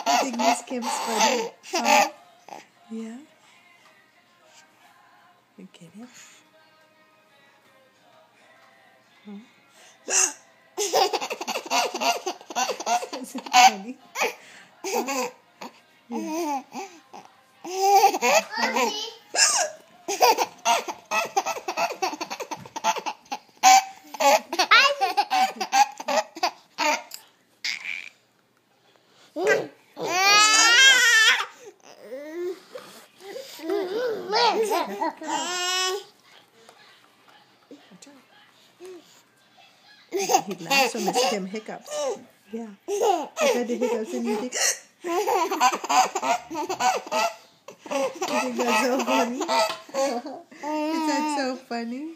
I think Miss Kim's funny. Yeah? You get it? Is it funny? Yeah. He laughs when Miss Kim hiccups. Yeah. Look at the hiccups and you think, you think that's so funny? Is that so funny?